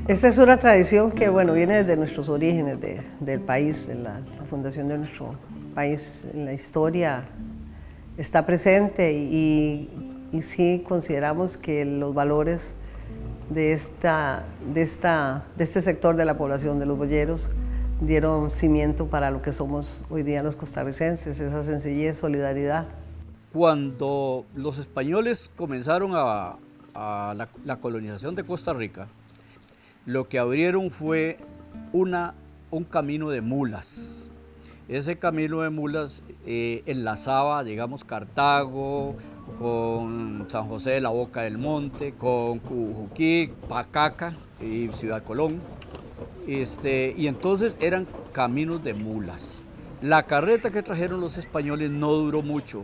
Esta es una tradición que, bueno, viene desde nuestros orígenes del país, de la fundación de nuestro país. En la historia está presente y sí consideramos que los valores de este sector de la población, de los boyeros, dieron cimiento para lo que somos hoy día los costarricenses, esa sencillez, solidaridad. Cuando los españoles comenzaron la colonización de Costa Rica, lo que abrieron fue un camino de mulas. Ese camino de mulas enlazaba, digamos, Cartago con San José de la Boca del Monte, con Cujuquí, Pacaca y Ciudad Colón. Y entonces eran caminos de mulas. La carreta que trajeron los españoles no duró mucho,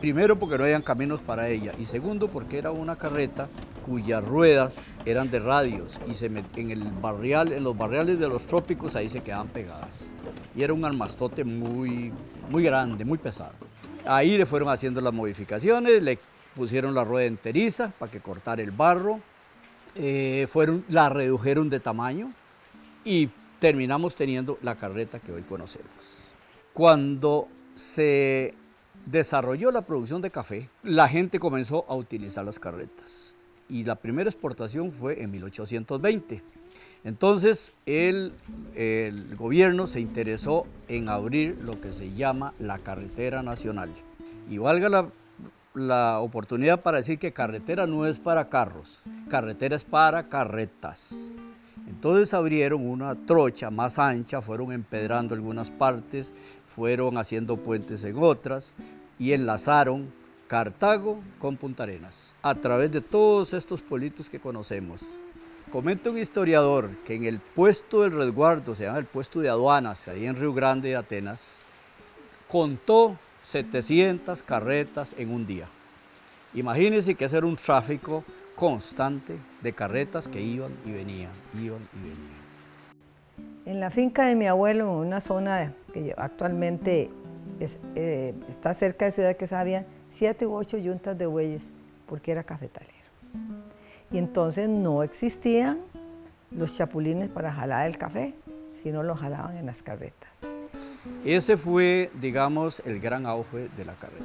primero porque no habían caminos para ella y segundo porque era una carreta cuyas ruedas eran de radios y en los barriales de los trópicos ahí se quedaban pegadas. Y era un armastote muy grande, muy pesado. Ahí le fueron haciendo las modificaciones, le pusieron la rueda enteriza para que cortara el barro, la redujeron de tamaño y terminamos teniendo la carreta que hoy conocemos. Cuando se desarrolló la producción de café, la gente comenzó a utilizar las carretas y la primera exportación fue en 1820. Entonces el gobierno se interesó en abrir lo que se llama la carretera nacional. Y valga la oportunidad para decir que carretera no es para carros, carretera es para carretas. Entonces abrieron una trocha más ancha, fueron empedrando algunas partes, fueron haciendo puentes en otras y enlazaron Cartago con Punta Arenas a través de todos estos pueblitos que conocemos. Comenta un historiador que en el puesto del resguardo, se llama el puesto de aduanas, ahí en Río Grande de Atenas, contó 700 carretas en un día. Imagínense que ese era un tráfico constante de carretas que iban y venían, iban y venían. En la finca de mi abuelo, en una zona que actualmente está cerca de Ciudad de Quesada, había 7 u 8 yuntas de bueyes, porque era cafetalero. Y entonces no existían los chapulines para jalar el café, sino lo jalaban en las carretas. Ese fue, digamos, el gran auge de la carreta.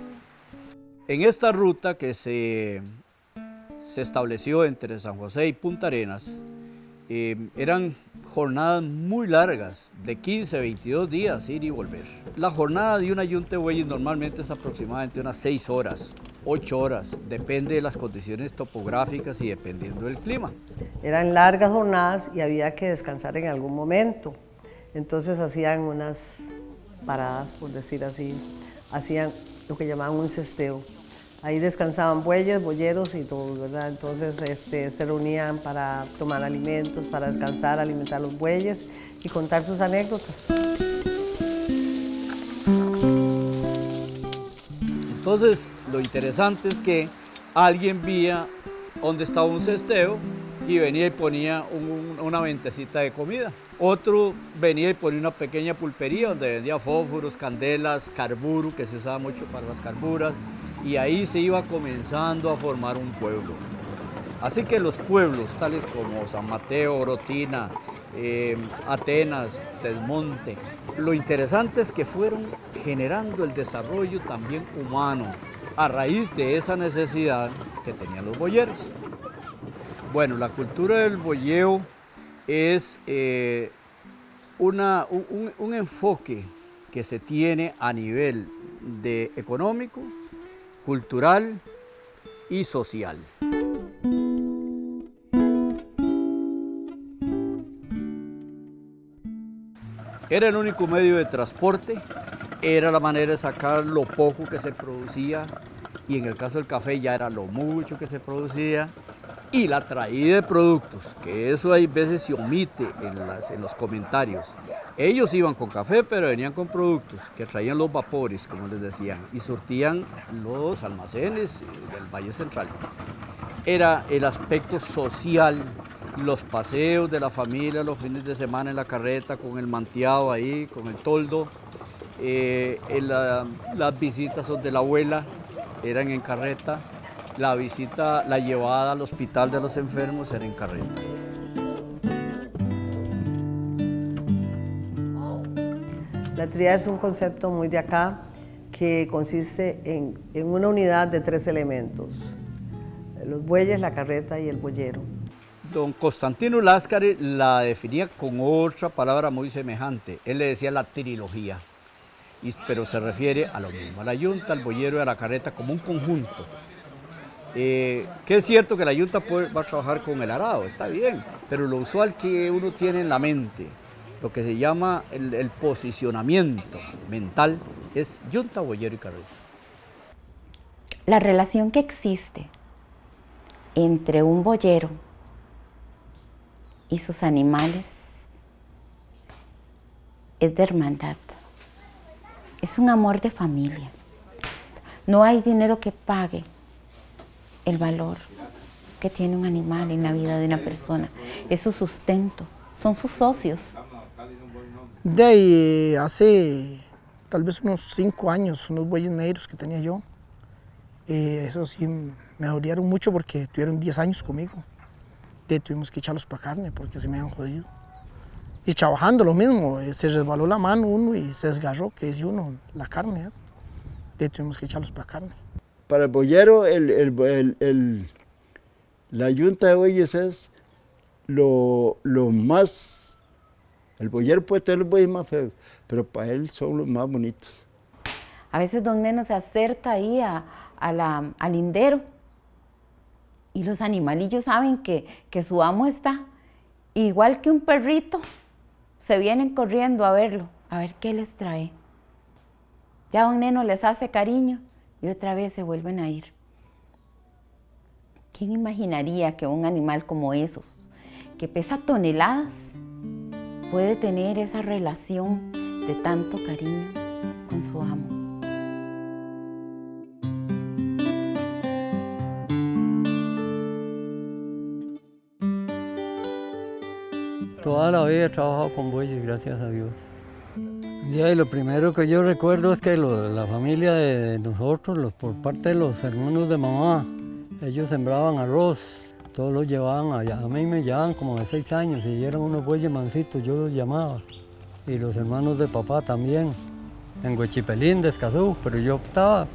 En esta ruta que se estableció entre San José y Punta Arenas, eran jornadas muy largas, de 15 a 22 días ir y volver. La jornada de una yunta de bueyes normalmente es aproximadamente unas 6 horas, 8 horas, depende de las condiciones topográficas y dependiendo del clima. Eran largas jornadas y había que descansar en algún momento, entonces hacían unas paradas, por decir así, hacían lo que llamaban un cesteo. Ahí descansaban bueyes, boyeros y todos, ¿verdad? Entonces se reunían para tomar alimentos, para descansar, alimentar a los bueyes y contar sus anécdotas. Entonces, lo interesante es que alguien veía dónde estaba un cesteo y venía y ponía una ventecita de comida. Otro venía y ponía una pequeña pulpería donde vendía fósforos, candelas, carburo, que se usaba mucho para las carburas, y ahí se iba comenzando a formar un pueblo. Así que los pueblos tales como San Mateo, Orotina, Atenas, Desmonte, lo interesante es que fueron generando el desarrollo también humano a raíz de esa necesidad que tenían los boyeros. Bueno, la cultura del boyeo es un enfoque que se tiene a nivel económico, cultural y social. Era el único medio de transporte, era la manera de sacar lo poco que se producía, y en el caso del café ya era lo mucho que se producía, y la traída de productos, que eso hay veces se omite en los comentarios. Ellos iban con café, pero venían con productos que traían los vapores, como les decían, y surtían los almacenes del Valle Central. Era el aspecto social, los paseos de la familia los fines de semana en la carreta, con el manteado ahí, con el toldo. Las visitas de la abuela eran en carreta. La visita, la llevada al hospital de los enfermos era en carreta. La tríada es un concepto muy de acá que consiste en una unidad de 3 elementos: los bueyes, la carreta y el boyero. Don Constantino Láscaris la definía con otra palabra muy semejante. Él le decía la trilogía, pero se refiere a lo mismo, a la yunta, al boyero y a la carreta como un conjunto. Que es cierto que la yunta va a trabajar con el arado, está bien, pero lo usual que uno tiene en la mente, lo que se llama el posicionamiento mental, es yunta, boyero y carreta. La relación que existe entre un boyero y sus animales es de hermandad, es un amor de familia. No hay dinero que pague el valor que tiene un animal en la vida de una persona. Es su sustento, son sus socios. De ahí, hace tal vez unos 5 años, unos bueyes negros que tenía yo, eso sí me dolieron mucho porque tuvieron 10 años conmigo. Tuvimos que echarlos para carne porque se me habían jodido. Y trabajando lo mismo, se resbaló la mano uno y se desgarró, que dice uno, la carne. Tuvimos que echarlos para carne. Para el boyero, la yunta de bueyes es lo más. El boyero puede tener los bueyes más feos, pero para él son los más bonitos. A veces don Neno se acerca ahí al lindero y los animalillos saben que su amo está. Igual que un perrito, se vienen corriendo a verlo, a ver qué les trae. Ya don Neno les hace cariño y otra vez se vuelven a ir. ¿Quién imaginaría que un animal como esos, que pesa toneladas, puede tener esa relación de tanto cariño con su amo? Toda la vida he trabajado con bueyes, gracias a Dios. Y lo primero que yo recuerdo es que la familia de nosotros, por parte de los hermanos de mamá, ellos sembraban arroz, todos los llevaban allá. A mí me llevaban como de 6 años y eran unos bueyes mancitos, yo los llamaba. Y los hermanos de papá también, en Huechipelín, de Escazú, pero yo optaba.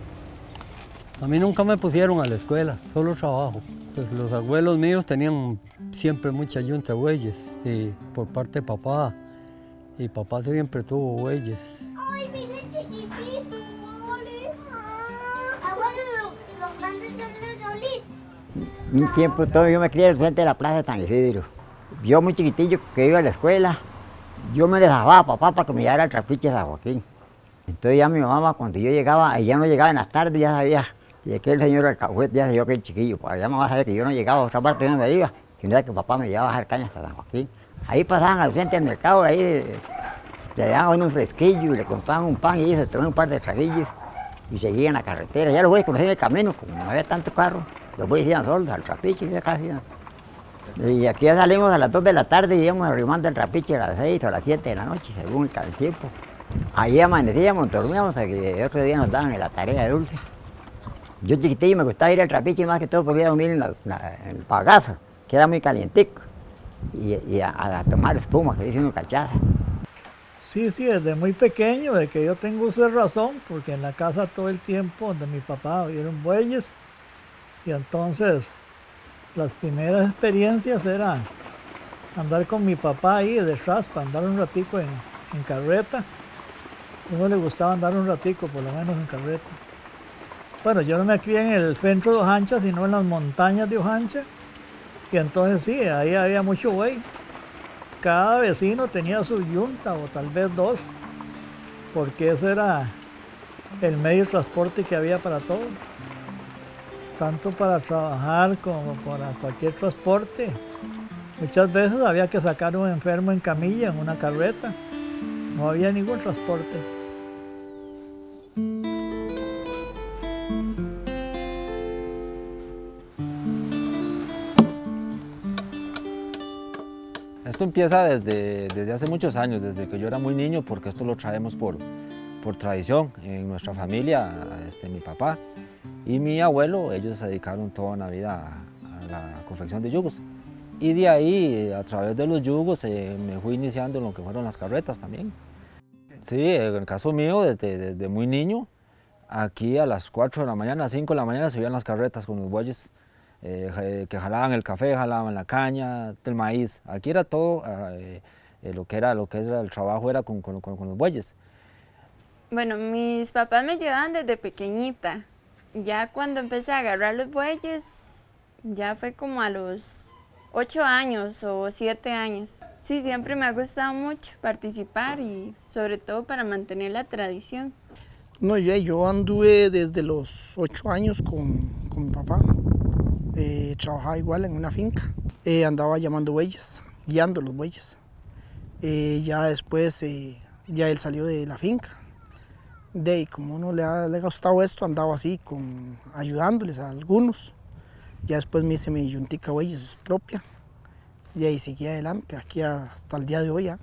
A mí nunca me pusieron a la escuela, solo trabajo. Pues los abuelos míos tenían siempre mucha yunta de bueyes, y por parte de papá. Y papá siempre tuvo bueyes. ¡Ay, mire chiquitito! Abuelo, los grandes ya se solís. Un tiempo todo yo me crié al frente de la plaza de San Isidro. Yo muy chiquitillo que iba a la escuela, yo me dejaba a papá para que me llevara al trapiche de San Joaquín. Entonces ya mi mamá, cuando yo llegaba, ella no llegaba en las tardes, ya sabía que aquel señor del cajuete ya sabía que el chiquillo. Pues ya mamá sabía que yo no llegaba a otra parte, yo no me iba, sino que papá me llevaba a bajar cañas hasta San Joaquín. Ahí pasaban al frente del mercado, ahí le daban un fresquillo y le compraban un pan y ellos se tomaban un par de traguillos y seguían la carretera. Ya los bueyes conocían el camino, como no había tanto carro, los bueyes iban solos al trapiche, ya casi. Y aquí ya salimos a las 2 de la tarde y íbamos arrimando el trapiche a las 6 o a las 7 de la noche, según el tiempo. Ahí amanecíamos, dormíamos, hasta que otro día nos daban la tarea de dulce. Yo chiquitillo me gustaba ir al trapiche más que todo porque iba a dormir en el pagazo, que era muy calientico. Y a tomar espuma, que dice uno cachaza. Sí, desde muy pequeño, de que yo tengo uso de razón, porque en la casa todo el tiempo donde mi papá vieron bueyes, y entonces las primeras experiencias eran andar con mi papá ahí detrás, para andar un ratico en carreta. A uno le gustaba andar un ratico, por lo menos en carreta. Bueno, yo no me crié en el centro de Ojancha, sino en las montañas de Ojancha. Y entonces sí, ahí había mucho buey. Cada vecino tenía su yunta, o tal vez dos, porque ese era el medio de transporte que había para todo. Tanto para trabajar como para cualquier transporte. Muchas veces había que sacar a un enfermo en camilla, en una carreta. No había ningún transporte. Esto empieza desde hace muchos años, desde que yo era muy niño, porque esto lo traemos por tradición. En nuestra familia, mi papá y mi abuelo, ellos se dedicaron toda una vida a la confección de yugos. Y de ahí, a través de los yugos, me fui iniciando en lo que fueron las carretas también. Sí, en el caso mío, desde muy niño, aquí a las 4 de la mañana, a 5 de la mañana, subían las carretas con los bueyes que jalaban el café, jalaban la caña, el maíz. Aquí era todo, lo que era el trabajo era con los bueyes. Bueno, mis papás me llevaban desde pequeñita. Ya cuando empecé a agarrar los bueyes, ya fue como a los 8 años o 7 años. Sí, siempre me ha gustado mucho participar y sobre todo para mantener la tradición. No, yo anduve desde los 8 años con mi papá. Trabajaba igual en una finca. Andaba llamando bueyes, guiando los bueyes. Ya después, ya él salió de la finca. Como uno le ha gustado esto, andaba así, ayudándoles a algunos. Ya después me hice mi yuntica bueyes propia. Y ahí seguí adelante, aquí hasta el día de hoy ya.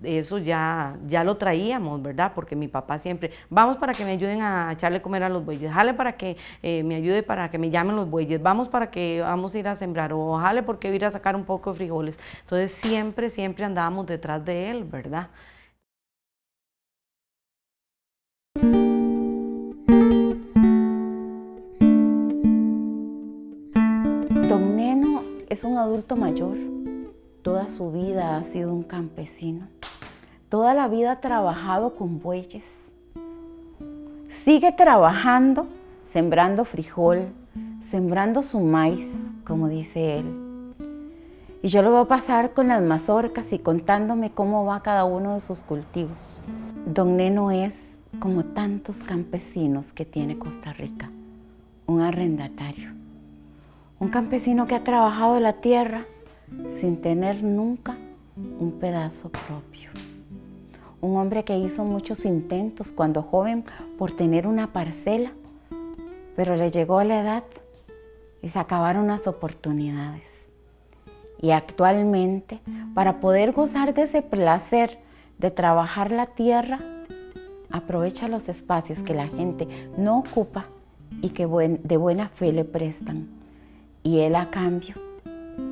Eso ya lo traíamos, ¿verdad? Porque mi papá siempre, vamos para que me ayuden a echarle comer a los bueyes, jale para que me ayude para que me llamen los bueyes, vamos para que vamos a ir a sembrar, o jale porque voy a ir a sacar un poco de frijoles. Entonces siempre andábamos detrás de él, ¿verdad? Don Neno es un adulto mayor. Toda su vida ha sido un campesino. Toda la vida ha trabajado con bueyes. Sigue trabajando, sembrando frijol, sembrando su maíz, como dice él. Y yo lo veo pasar con las mazorcas y contándome cómo va cada uno de sus cultivos. Don Neno es como tantos campesinos que tiene Costa Rica, un arrendatario. Un campesino que ha trabajado la tierra sin tener nunca un pedazo propio. Un hombre que hizo muchos intentos cuando joven por tener una parcela, pero le llegó la edad y se acabaron las oportunidades. Y actualmente, para poder gozar de ese placer de trabajar la tierra, aprovecha los espacios que la gente no ocupa y que de buena fe le prestan. Y él a cambio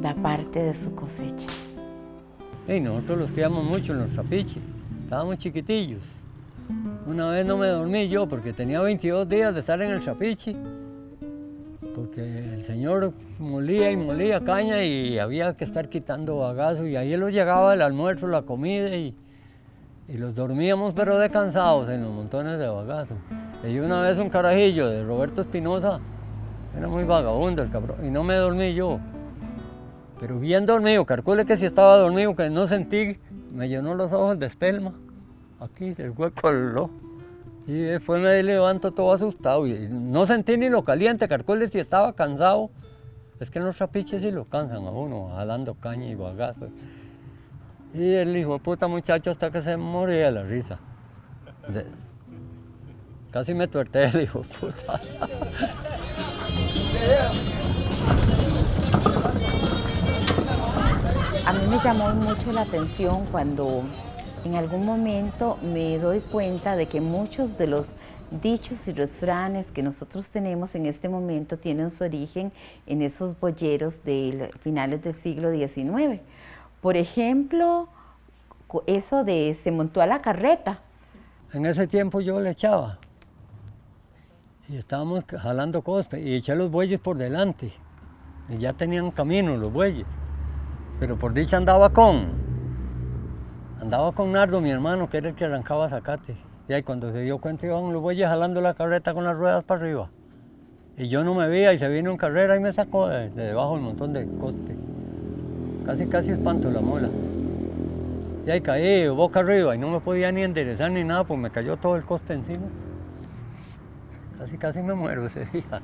da parte de su cosecha. Nosotros los criamos mucho en los trapiches, estábamos chiquitillos. Una vez no me dormí yo porque tenía 22 días de estar en el trapiche, porque el señor molía y molía caña y había que estar quitando bagazo, y ahí los llegaba el almuerzo, la comida y los dormíamos pero descansados en los montones de bagazo. Y una vez un carajillo de Roberto Espinosa, era muy vagabundo el cabrón, y no me dormí yo. Pero bien dormido, calcule que si estaba dormido, que no sentí, me llenó los ojos de espelma, aquí, el hueco del ojo. Y después me levanto todo asustado, y no sentí ni lo caliente, calcule si estaba cansado. Es que en los trapiches sí lo cansan a uno, jalando caña y bagazo. Y el hijo de puta muchacho hasta que se moría de la risa. Casi me tuerté el hijo de puta. A mí me llamó mucho la atención cuando en algún momento me doy cuenta de que muchos de los dichos y refranes que nosotros tenemos en este momento tienen su origen en esos boyeros de finales del siglo XIX. Por ejemplo, eso de se montó a la carreta. En ese tiempo yo le echaba. Y estábamos jalando cospe y eché los bueyes por delante. Y ya tenían camino los bueyes. Pero por dicha andaba con Nardo, mi hermano, que era el que arrancaba zacate. Y ahí cuando se dio cuenta iban los bueyes jalando la carreta con las ruedas para arriba. Y yo no me veía y se vino en carrera y me sacó de debajo un montón de coste. Casi espanto la mula. Y ahí caí boca arriba y no me podía ni enderezar ni nada, pues me cayó todo el coste encima. Casi me muero ese día.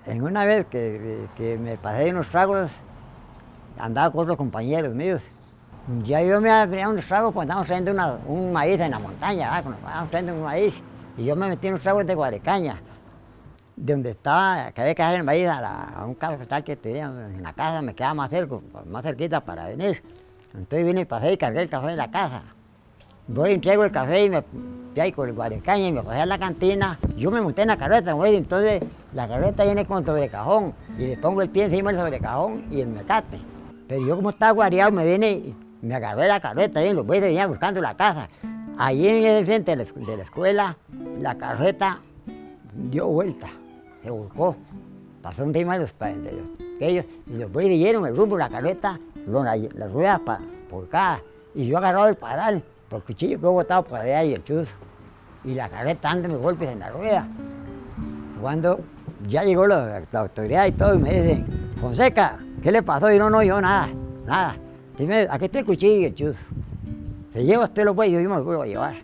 En una vez que me pasé unos tragos, andaba con otros compañeros míos. Ya yo me había unos tragos cuando estábamos trayendo un maíz en la montaña, cuando estábamos trayendo un maíz. Y yo me metí unos tragos de guarecaña, de donde estaba, que había que dejar el maíz a un cafetal que tenía en la casa, me quedaba más cerquita para venir. Entonces vine y pasé y cargué el café en la casa. Voy y entrego el café y me fui con el guarecaña y me pasé a la cantina. Yo me monté en la carreta, güey, entonces la carreta viene con sobrecajón y le pongo el pie encima del sobrecajón y el mecate. Pero yo como estaba guareado me vine y me agarré la carreta y los güeyes venían buscando la casa. Allí en el frente de la escuela, la carreta dio vuelta, se volcó. Pasó encima de ellos y los güeyes dieron el rumbo de la carreta, las ruedas volcadas. Y yo agarrado el paral, por el cuchillo que he botado por allá y el chuzo. Y la carreta dándome golpes en la rueda. Cuando ya llegó la autoridad y todo, y me dicen, Fonseca, ¿qué le pasó? Y no, yo nada. Dime, aquí está el cuchillo y el chuzo. Se lleva usted los bueyes, yo me los voy a llevar.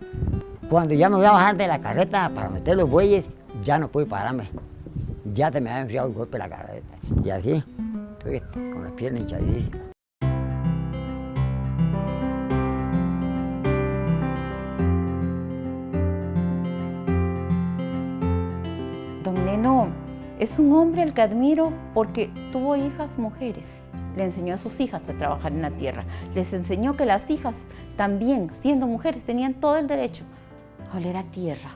Cuando ya me voy a bajar de la carreta para meter los bueyes, ya no pude pararme. Ya te me había enfriado el golpe de la carreta. Y así, estoy con las piernas hinchadísimas. Don Neno es un hombre al que admiro porque tuvo hijas mujeres. Le enseñó a sus hijas a trabajar en la tierra. Les enseñó que las hijas también, siendo mujeres, tenían todo el derecho a oler a tierra,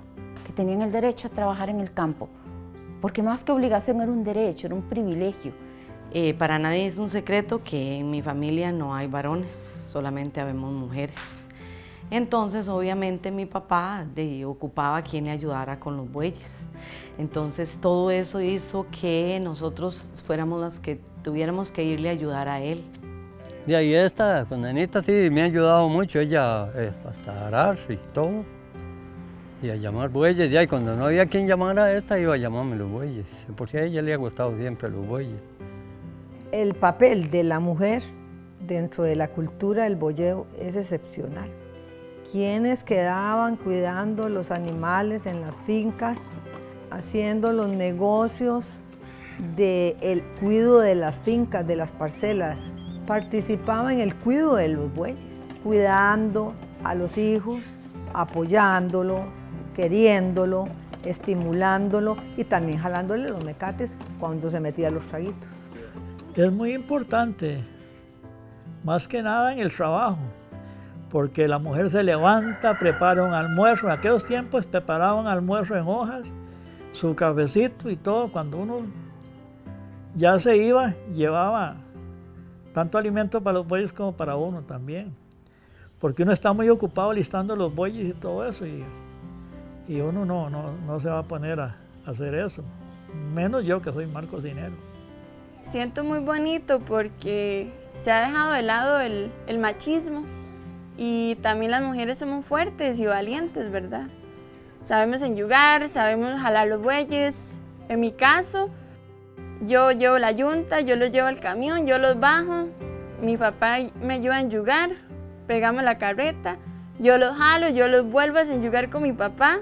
que tenían el derecho a trabajar en el campo, porque más que obligación era un derecho, era un privilegio. Para nadie es un secreto que en mi familia no hay varones, solamente habemos mujeres. Entonces, obviamente, mi papá ocupaba a quien le ayudara con los bueyes. Entonces, todo eso hizo que nosotros fuéramos las que tuviéramos que irle a ayudar a él. De ahí con Anita sí me ha ayudado mucho, ella hasta arar y todo. Y a llamar bueyes, y cuando no había quien llamara a esta, iba a llamarme los bueyes. Porque a ella le ha gustado siempre los bueyes. El papel de la mujer dentro de la cultura del boyeo es excepcional. Quienes quedaban cuidando los animales en las fincas, haciendo los negocios del cuidado de las fincas, de las parcelas, participaban en el cuidado de los bueyes, cuidando a los hijos, apoyándolo, queriéndolo, estimulándolo y también jalándole los mecates cuando se metía los traguitos. Es muy importante, más que nada en el trabajo, porque la mujer se levanta, prepara un almuerzo. En aquellos tiempos preparaban almuerzo en hojas, su cafecito y todo. Cuando uno ya se iba, llevaba tanto alimento para los bueyes como para uno también. Porque uno está muy ocupado listando los bueyes y todo eso, y uno no se va a poner a hacer eso. Menos yo, que soy mal cocinero. Siento muy bonito porque se ha dejado de lado el machismo y también las mujeres somos fuertes y valientes, ¿verdad? Sabemos enyugar, sabemos jalar los bueyes. En mi caso, yo llevo la yunta, yo los llevo al camión, yo los bajo, mi papá me ayuda a enyugar, pegamos la carreta, yo los jalo, yo los vuelvo a enyugar con mi papá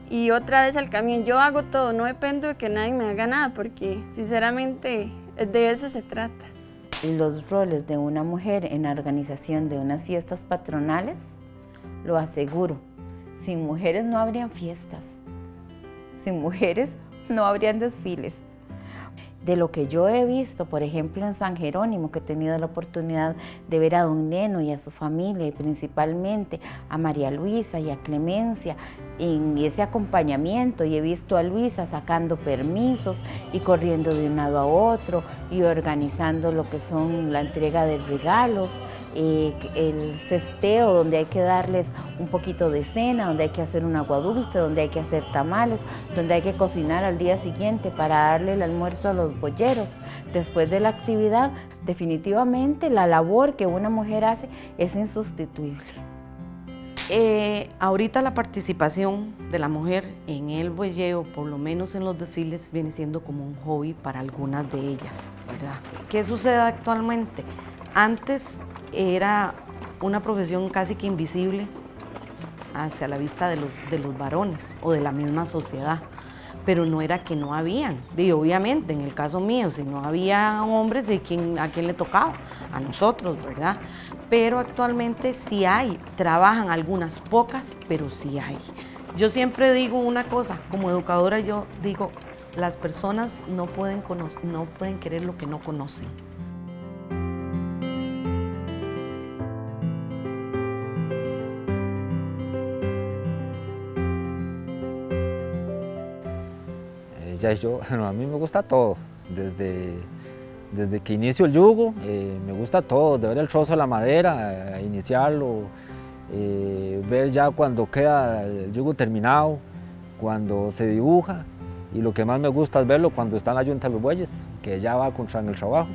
y otra vez al camión. Yo hago todo, no dependo de que nadie me haga nada porque sinceramente de eso se trata. Los roles de una mujer en la organización de unas fiestas patronales, lo aseguro, sin mujeres no habrían fiestas, sin mujeres no habrían desfiles. De lo que yo he visto, por ejemplo, en San Jerónimo, que he tenido la oportunidad de ver a don Neno y a su familia, y principalmente a María Luisa y a Clemencia en ese acompañamiento, y he visto a Luisa sacando permisos y corriendo de un lado a otro y organizando lo que son la entrega de regalos, el cesteo donde hay que darles un poquito de cena, donde hay que hacer un agua dulce, donde hay que hacer tamales, donde hay que cocinar al día siguiente para darle el almuerzo a los boyeros. Después de la actividad, definitivamente la labor que una mujer hace es insustituible. Ahorita la participación de la mujer en el bueyeo, por lo menos en los desfiles, viene siendo como un hobby para algunas de ellas, ¿verdad? ¿Qué sucede actualmente? Antes era una profesión casi que invisible hacia la vista de los varones o de la misma sociedad, pero no era que no habían, obviamente en el caso mío, si no había hombres, ¿a quién le tocaba? A nosotros, ¿verdad? Pero actualmente sí hay, trabajan algunas pocas, pero sí hay. Yo siempre digo una cosa, como educadora yo digo, las personas no pueden querer lo que no conocen. A mí me gusta todo, desde que inicio el yugo, me gusta todo, de ver el trozo de la madera, iniciarlo, ver ya cuando queda el yugo terminado, cuando se dibuja, y lo que más me gusta es verlo cuando está en la yunta de los bueyes, que ya va contra el trabajo,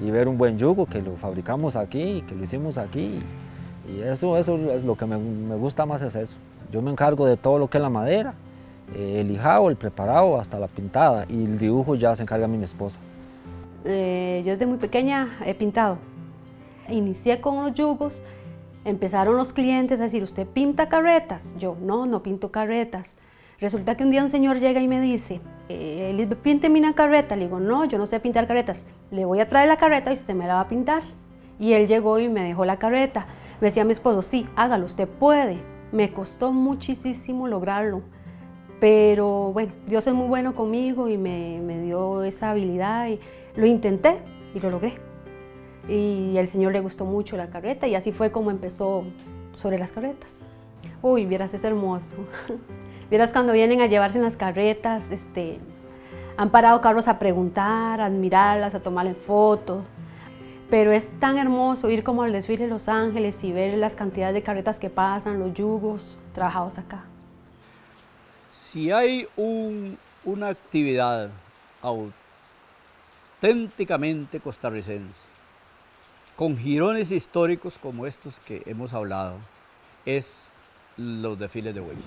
y ver un buen yugo, que lo fabricamos aquí, que lo hicimos aquí, y eso es lo que me gusta más, es eso. Yo me encargo de todo lo que es la madera, el lijado, el preparado, hasta la pintada, y el dibujo ya se encarga mi esposa. Yo desde muy pequeña he pintado. Inicié con los yugos, empezaron los clientes a decir, ¿usted pinta carretas? Yo, no pinto carretas. Resulta que un día un señor llega y me dice, pínteme una carreta. Le digo, no, yo no sé pintar carretas. Le voy a traer la carreta y usted me la va a pintar. Y él llegó y me dejó la carreta. Me decía mi esposo, sí, hágalo, usted puede. Me costó muchísimo lograrlo. Pero bueno, Dios es muy bueno conmigo y me dio esa habilidad y lo intenté y lo logré. Y al Señor le gustó mucho la carreta y así fue como empezó sobre las carretas. Uy, vieras, es hermoso. Vieras cuando vienen a llevarse en las carretas, han parado carros a preguntar, a admirarlas, a tomarle fotos. Pero es tan hermoso ir como al desfile de Los Ángeles y ver las cantidades de carretas que pasan, los yugos trabajados acá. Si hay una actividad auténticamente costarricense, con jirones históricos como estos que hemos hablado, es los desfiles de bueyes.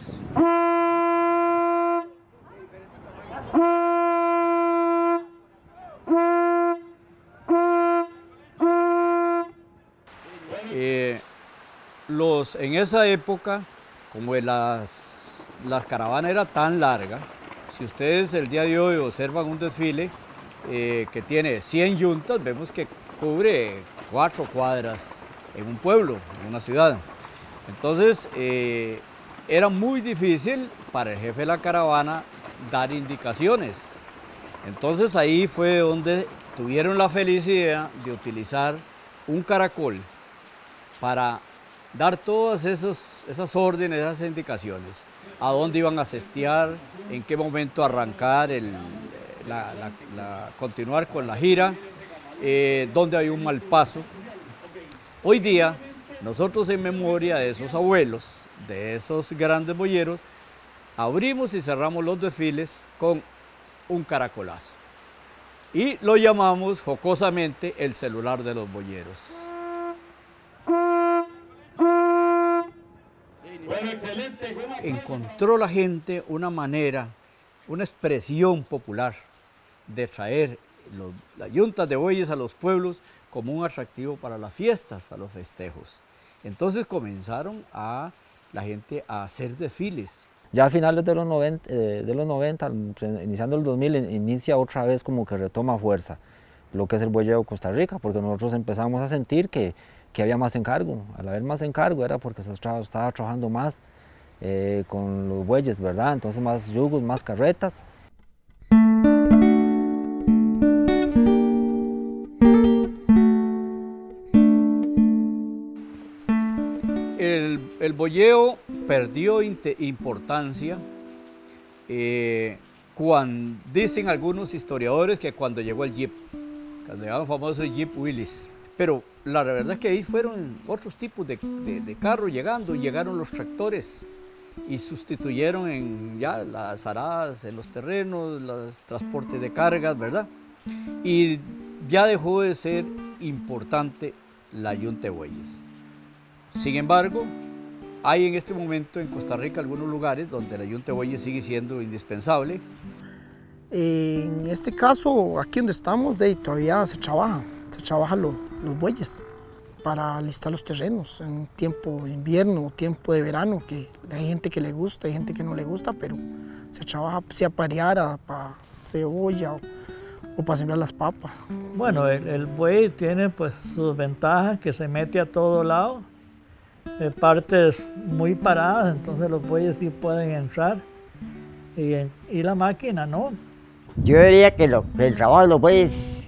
En esa época, como las caravanas eran tan largas, si ustedes el día de hoy observan un desfile que tiene 100 yuntas, vemos que cubre 4 cuadras en un pueblo, en una ciudad. Entonces era muy difícil para el jefe de la caravana dar indicaciones. Entonces ahí fue donde tuvieron la felicidad de utilizar un caracol para dar todas esas órdenes, esas indicaciones. A dónde iban a cestear, en qué momento arrancar, continuar con la gira, dónde hay un mal paso. Hoy día, nosotros en memoria de esos abuelos, de esos grandes boyeros, abrimos y cerramos los desfiles con un caracolazo. Y lo llamamos jocosamente el celular de los boyeros. Encontró la gente una manera, una expresión popular de traer las yuntas de bueyes a los pueblos como un atractivo para las fiestas, a los festejos. Entonces comenzaron la gente a hacer desfiles. Ya a finales de los 90, iniciando el 2000, inicia otra vez como que retoma fuerza lo que es el bueyeo de Costa Rica, porque nosotros empezamos a sentir que había más encargo. Al haber más encargo era porque se estaba trabajando más con los bueyes, ¿verdad? Entonces más yugos, más carretas. El boyeo perdió importancia dicen algunos historiadores que cuando llegó el Jeep, cuando llegó el famoso Jeep Willys. Pero la verdad es que ahí fueron otros tipos de carros llegaron los tractores y sustituyeron ya las aradas en los terrenos, los transportes de cargas, ¿verdad? Y ya dejó de ser importante la yunta de bueyes. Sin embargo, Hay en este momento en Costa Rica algunos lugares donde la yunta de bueyes sigue siendo indispensable. En este caso, aquí donde estamos, todavía se trabajan los bueyes para alistar los terrenos en tiempo de invierno, tiempo de verano, que hay gente que le gusta, hay gente que no le gusta, pero se trabaja sea para arear, para cebolla o para sembrar las papas. Bueno, el buey tiene pues sus ventajas, que se mete a todo lado, partes muy paradas, entonces los bueyes sí pueden entrar y la máquina no. Yo diría que el trabajo de los bueyes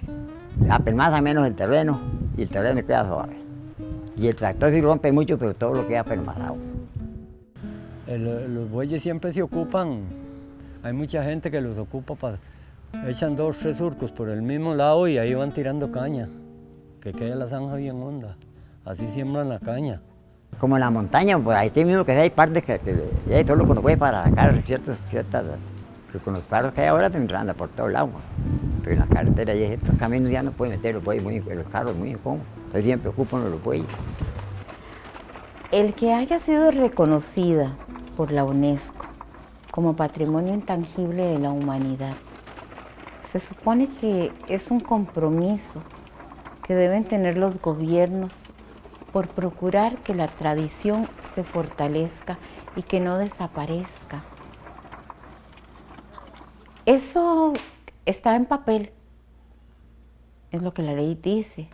apermaza menos el terreno y el terreno queda suave. Y el tractor sí rompe mucho, pero todo lo queda apermazado. Los bueyes siempre se ocupan, hay mucha gente que los ocupa echan 2 o 3 surcos por el mismo lado y ahí van tirando caña, que quede la zanja bien honda, así siembran la caña. Como en la montaña, pues aquí mismo que hay partes que hay todo lo que uno puede para sacar ciertas, que con los carros que hay ahora tendrán por todo el agua. Pero en la carretera y estos caminos ya no pueden meter los bueyes, los carros muy incómodos, entonces siempre ocupan los bueyes. El que haya sido reconocida por la UNESCO como Patrimonio Intangible de la Humanidad, se supone que es un compromiso que deben tener los gobiernos por procurar que la tradición se fortalezca y que no desaparezca. Eso está en papel, es lo que la ley dice,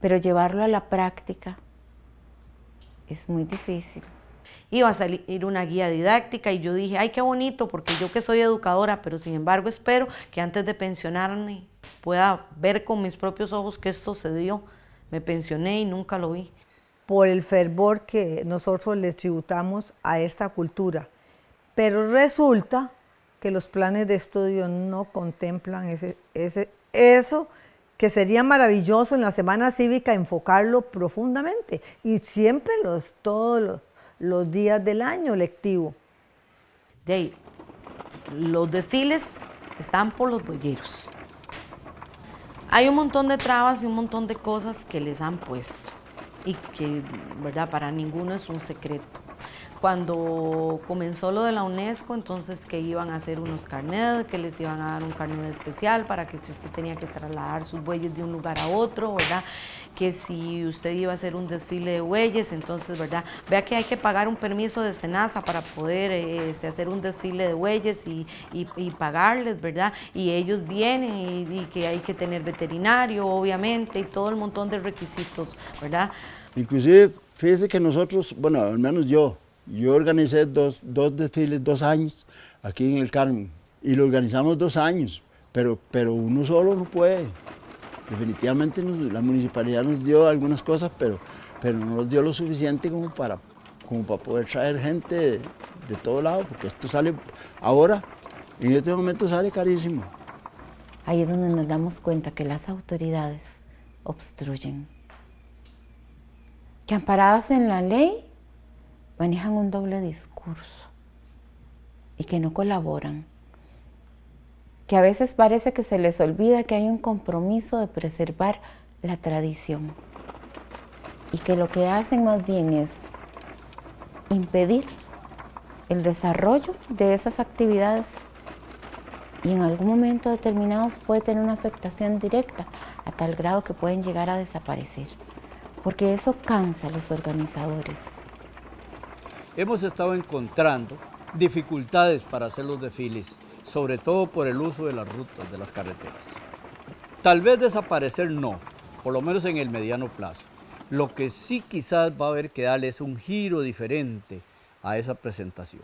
pero llevarlo a la práctica es muy difícil. Iba a salir una guía didáctica y yo dije, ay, qué bonito, porque yo que soy educadora, pero sin embargo espero que antes de pensionarme pueda ver con mis propios ojos que esto se dio. Me pensioné y nunca lo vi. Por el fervor que nosotros les tributamos a esta cultura. Pero resulta que los planes de estudio no contemplan eso, que sería maravilloso en la semana cívica enfocarlo profundamente y siempre todos los días del año lectivo. De ahí, los desfiles están por los boyeros. Hay un montón de trabas y un montón de cosas que les han puesto y que, ¿verdad?, para ninguno es un secreto. Cuando comenzó lo de la UNESCO, entonces que iban a hacer unos carnets, que les iban a dar un carnet especial para que si usted tenía que trasladar sus bueyes de un lugar a otro, ¿verdad? Que si usted iba a hacer un desfile de bueyes, entonces, ¿verdad? Vea que hay que pagar un permiso de SENASA para poder hacer un desfile de bueyes y pagarles, ¿verdad? Y ellos vienen y que hay que tener veterinario, obviamente, y todo el montón de requisitos, ¿verdad? Inclusive, fíjese que nosotros, bueno, al menos yo organicé dos desfiles 2 años aquí en el Carmen y lo organizamos 2 años, pero uno solo no puede. Definitivamente la municipalidad nos dio algunas cosas, pero no nos dio lo suficiente como para poder traer gente de todo lado, porque esto sale ahora, en este momento sale carísimo. Ahí es donde nos damos cuenta que las autoridades obstruyen, que amparadas en la ley manejan un doble discurso y que no colaboran, que a veces parece que se les olvida que hay un compromiso de preservar la tradición y que lo que hacen más bien es impedir el desarrollo de esas actividades y en algún momento determinado puede tener una afectación directa a tal grado que pueden llegar a desaparecer, porque eso cansa a los organizadores. Hemos estado encontrando dificultades para hacer los desfiles, sobre todo por el uso de las rutas, de las carreteras. Tal vez desaparecer no, por lo menos en el mediano plazo. Lo que sí quizás va a haber que darle es un giro diferente a esa presentación.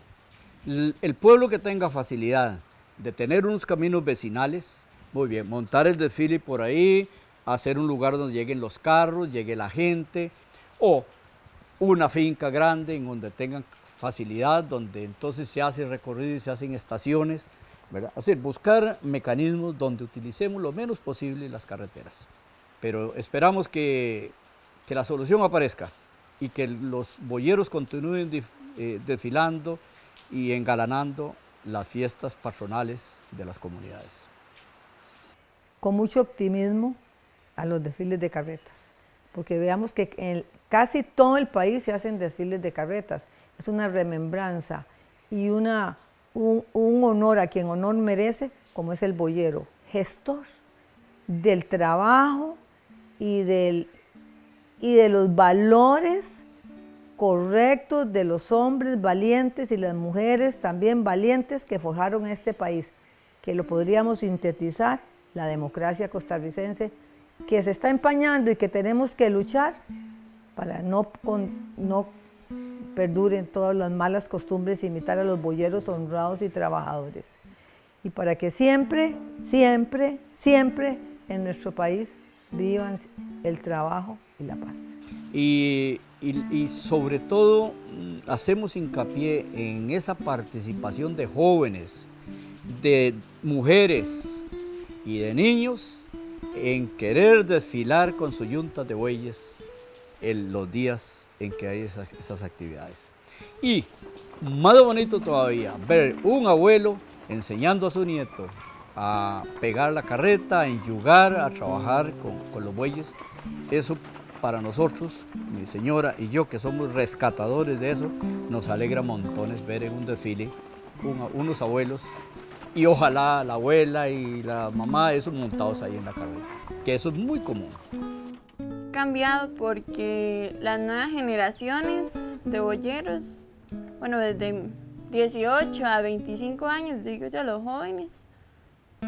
El pueblo que tenga facilidad de tener unos caminos vecinales, muy bien, montar el desfile por ahí, hacer un lugar donde lleguen los carros, llegue la gente, o una finca grande en donde tengan facilidad, donde entonces se hace recorrido y se hacen estaciones, ¿verdad? Es decir, buscar mecanismos donde utilicemos lo menos posible las carreteras. Pero esperamos que la solución aparezca y que los boyeros continúen desfilando y engalanando las fiestas patronales de las comunidades. Con mucho optimismo a los desfiles de carretas, porque veamos que en casi todo el país se hacen desfiles de carretas es una remembranza y un honor a quien honor merece, como es el boyero, gestor del trabajo y de los valores correctos de los hombres valientes y las mujeres también valientes que forjaron este país, que lo podríamos sintetizar, la democracia costarricense, que se está empañando y que tenemos que luchar para no perduren todas las malas costumbres, imitar a los boyeros honrados y trabajadores. Y para que siempre, siempre, siempre en nuestro país vivan el trabajo y la paz. Y sobre todo hacemos hincapié en esa participación de jóvenes, de mujeres y de niños en querer desfilar con sus yuntas de bueyes en los días en que hay esas actividades. Y más bonito todavía, ver un abuelo enseñando a su nieto a pegar la carreta, a enyugar, a trabajar con los bueyes. Eso para nosotros, mi señora y yo, que somos rescatadores de eso, nos alegra montones ver en un desfile unos abuelos y ojalá la abuela y la mamá, esos montados ahí en la carreta, que eso es muy común. Cambiado porque las nuevas generaciones de boyeros, bueno, desde 18 a 25 años, digo yo, los jóvenes,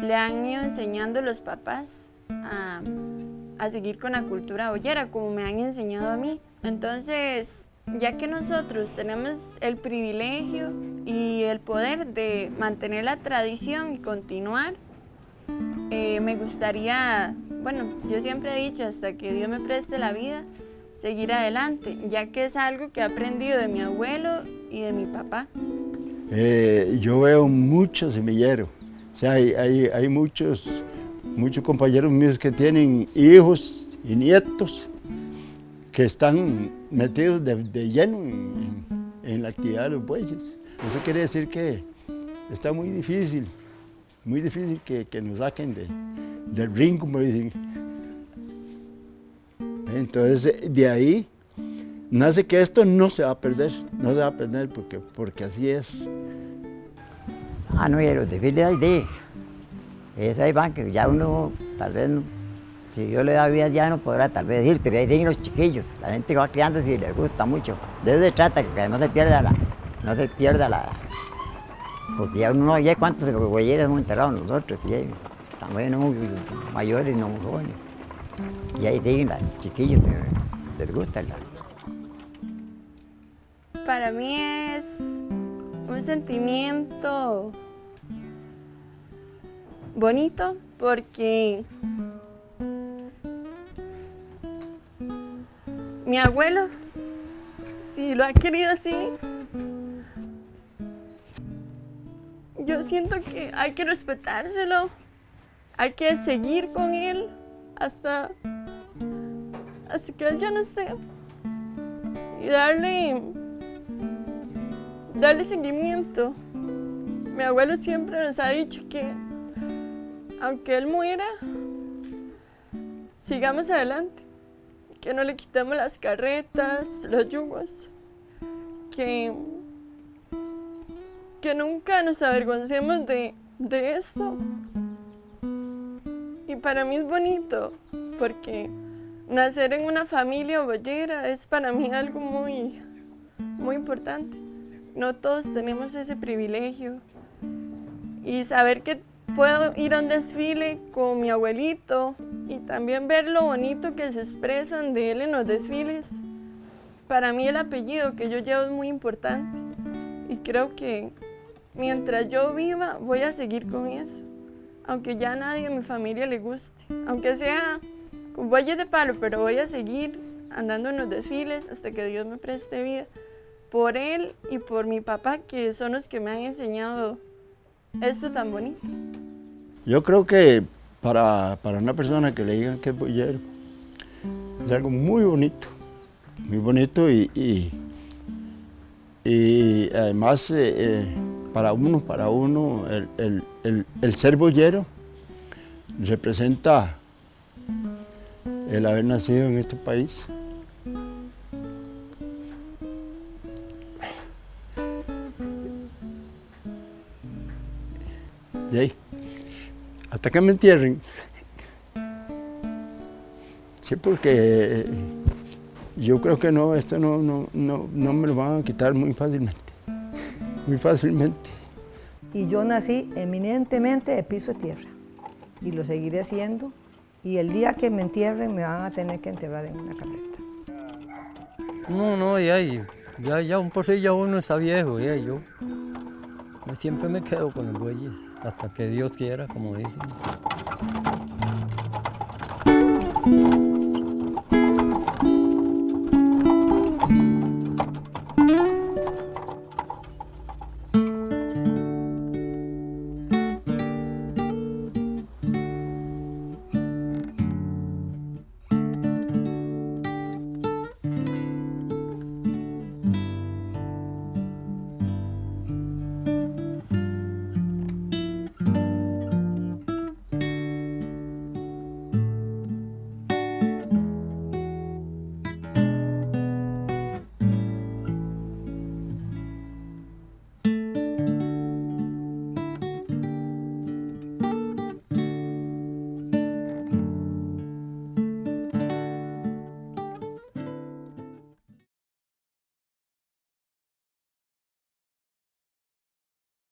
le han ido enseñando a los papás a seguir con la cultura boyera, como me han enseñado a mí. Entonces, ya que nosotros tenemos el privilegio y el poder de mantener la tradición y continuar, me gustaría, bueno, yo siempre he dicho, hasta que Dios me preste la vida, seguir adelante, ya que es algo que he aprendido de mi abuelo y de mi papá. Yo veo mucho semillero, o sea, hay muchos compañeros míos que tienen hijos y nietos que están metidos de lleno en la actividad de los bueyes. Eso quiere decir que está muy difícil que nos saquen del ring, como dicen. Entonces, de ahí nace que esto no se va a perder, porque así es. No, y los desfiles de ahí van, que ya uno, tal vez, si Dios le da vida ya no podrá tal vez decir, pero ahí siguen los chiquillos, la gente que va criando si les gusta mucho. De eso se trata, que no se pierda porque ya uno no oye cuántos de los boyeros hemos enterrado nosotros, y también no muy mayores, no muy jóvenes. Y ahí siguen los chiquillos, les gusta. Para mí es un sentimiento bonito porque mi abuelo, si lo ha querido así, yo siento que hay que respetárselo, hay que seguir con él hasta que él ya no esté y darle seguimiento. Mi abuelo siempre nos ha dicho que aunque él muera, sigamos adelante, que no le quitemos las carretas, los yugos, que nunca nos avergoncemos de esto. Y para mí es bonito, porque nacer en una familia boyera es para mí algo muy, muy importante. No todos tenemos ese privilegio. Y saber que puedo ir a un desfile con mi abuelito y también ver lo bonito que se expresan de él en los desfiles. Para mí el apellido que yo llevo es muy importante y creo que mientras yo viva voy a seguir con eso, aunque ya a nadie en mi familia le guste, aunque sea con bueyes de palo, pero voy a seguir andando en los desfiles hasta que Dios me preste vida, por él y por mi papá, que son los que me han enseñado esto tan bonito. Yo creo que para una persona que le digan que es boyero, es algo muy bonito y además para uno el ser boyero representa el haber nacido en este país. hasta que me entierren. Sí, porque yo creo que no, esto no me lo van a quitar muy fácilmente. Muy fácilmente. Y yo nací eminentemente de piso de tierra. Y lo seguiré haciendo. Y el día que me entierren me van a tener que enterrar en una carreta. No, ya un por sí ya uno está viejo, ya yo siempre me quedo con los bueyes, hasta que Dios quiera, como dicen.